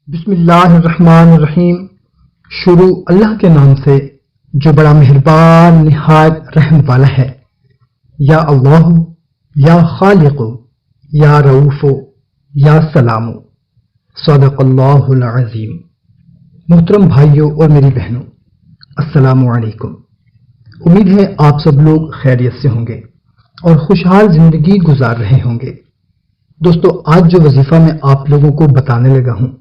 بسم اللہ الرحمن الرحیم۔ شروع اللہ کے نام سے جو بڑا مہربان نہایت رحم والا ہے۔ یا اللہ، یا خالق، یا رؤوف، یا سلام۔ صدق اللہ العظیم۔ محترم بھائیوں اور میری بہنوں، السلام علیکم۔ امید ہے آپ سب لوگ خیریت سے ہوں گے اور خوشحال زندگی گزار رہے ہوں گے۔ دوستو، آج جو وظیفہ میں آپ لوگوں کو بتانے لگا ہوں،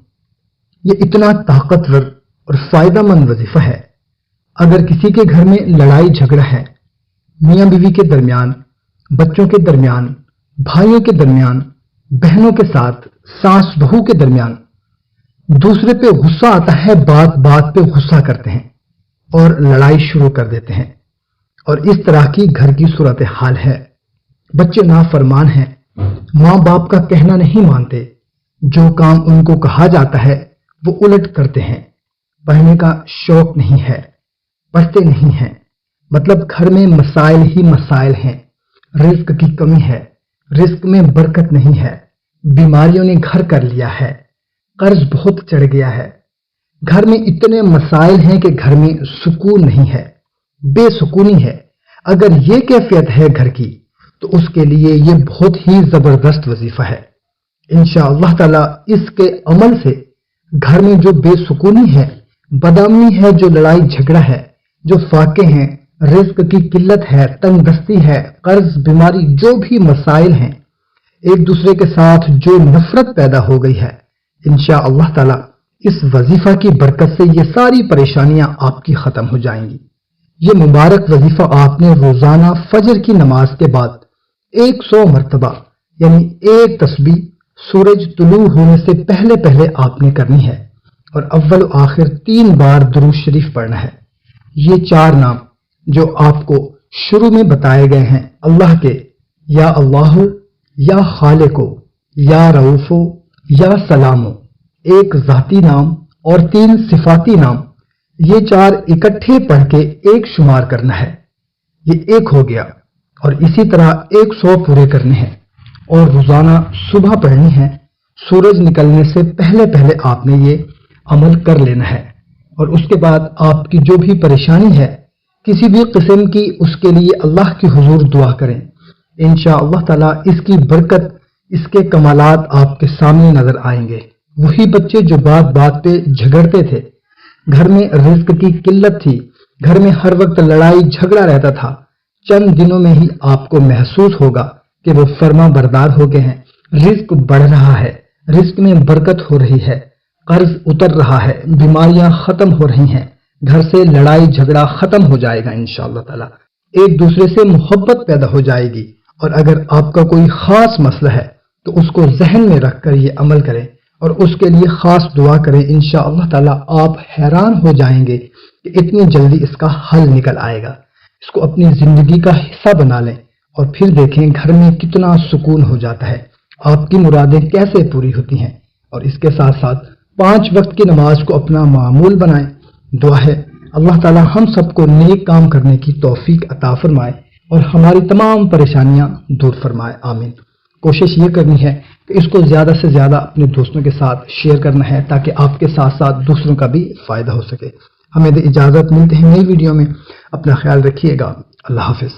یہ اتنا طاقتور اور فائدہ مند وظیفہ ہے۔ اگر کسی کے گھر میں لڑائی جھگڑا ہے، میاں بیوی کے درمیان، بچوں کے درمیان، بھائیوں کے درمیان، بہنوں کے ساتھ، ساس بہو کے درمیان، دوسرے پہ غصہ آتا ہے، بات بات پہ غصہ کرتے ہیں اور لڑائی شروع کر دیتے ہیں، اور اس طرح کی گھر کی صورتحال ہے۔ بچے نافرمان ہیں، ماں باپ کا کہنا نہیں مانتے، جو کام ان کو کہا جاتا ہے وہ الٹ کرتے ہیں، پڑھنے کا شوق نہیں ہے، پڑھتے نہیں ہیں، مطلب گھر میں مسائل ہی مسائل ہیں، رزق کی کمی ہے، رزق میں برکت نہیں ہے، بیماریوں نے گھر کر لیا ہے، قرض بہت چڑھ گیا ہے، گھر میں اتنے مسائل ہیں کہ گھر میں سکون نہیں ہے، بے سکونی ہے۔ اگر یہ کیفیت ہے گھر کی تو اس کے لیے یہ بہت ہی زبردست وظیفہ ہے۔ انشاءاللہ تعالی اس کے عمل سے گھر میں جو بے سکونی ہے، بدامنی ہے، جو لڑائی جھگڑا ہے، جو فاقے ہیں، رزق کی قلت ہے، تنگ دستی ہے، قرض، بیماری، جو بھی مسائل ہیں، ایک دوسرے کے ساتھ جو نفرت پیدا ہو گئی ہے، انشاءاللہ تعالی اس وظیفہ کی برکت سے یہ ساری پریشانیاں آپ کی ختم ہو جائیں گی۔ یہ مبارک وظیفہ آپ نے روزانہ فجر کی نماز کے بعد 100 مرتبہ یعنی ایک تسبیح سورج طلوع ہونے سے پہلے پہلے آپ نے کرنی ہے، اور اول و آخر 3 بار درود شریف پڑھنا ہے۔ یہ 4 نام جو آپ کو شروع میں بتائے گئے ہیں اللہ کے، یا اللہ، یا خالق، یا رؤوف، یا سلام، ایک ذاتی نام اور 3 صفاتی نام، یہ 4 اکٹھے پڑھ کے ایک شمار کرنا ہے، یہ 1 ہو گیا، اور اسی طرح 100 پورے کرنے ہیں، اور روزانہ صبح پڑھنی ہے۔ سورج نکلنے سے پہلے پہلے آپ نے یہ عمل کر لینا ہے، اور اس کے بعد آپ کی جو بھی پریشانی ہے کسی بھی قسم کی، اس کے لیے اللہ کی حضور دعا کریں۔ انشاءاللہ تعالی اس کی برکت، اس کے کمالات آپ کے سامنے نظر آئیں گے۔ وہی بچے جو بات بات پہ جھگڑتے تھے، گھر میں رزق کی قلت تھی، گھر میں ہر وقت لڑائی جھگڑا رہتا تھا، چند دنوں میں ہی آپ کو محسوس ہوگا کہ وہ فرما بردار ہو گئے ہیں، رزق بڑھ رہا ہے، رزق میں برکت ہو رہی ہے، قرض اتر رہا ہے، بیماریاں ختم ہو رہی ہیں، گھر سے لڑائی جھگڑا ختم ہو جائے گا انشاءاللہ تعالی، ایک دوسرے سے محبت پیدا ہو جائے گی۔ اور اگر آپ کا کوئی خاص مسئلہ ہے تو اس کو ذہن میں رکھ کر یہ عمل کریں اور اس کے لیے خاص دعا کریں، انشاءاللہ تعالی آپ حیران ہو جائیں گے کہ اتنی جلدی اس کا حل نکل آئے گا۔ اس کو اپنی زندگی کا حصہ بنا لیں اور پھر دیکھیں گھر میں کتنا سکون ہو جاتا ہے، آپ کی مرادیں کیسے پوری ہوتی ہیں۔ اور اس کے ساتھ ساتھ 5 وقت کی نماز کو اپنا معمول بنائیں۔ دعا ہے اللہ تعالی ہم سب کو نیک کام کرنے کی توفیق عطا فرمائے اور ہماری تمام پریشانیاں دور فرمائے، آمین۔ کوشش یہ کرنی ہے کہ اس کو زیادہ سے زیادہ اپنے دوستوں کے ساتھ شیئر کرنا ہے تاکہ آپ کے ساتھ ساتھ دوسروں کا بھی فائدہ ہو سکے۔ ہمیں اجازت، ملتے ہیں نئی ویڈیو میں، اپنا خیال رکھیے گا، اللہ حافظ۔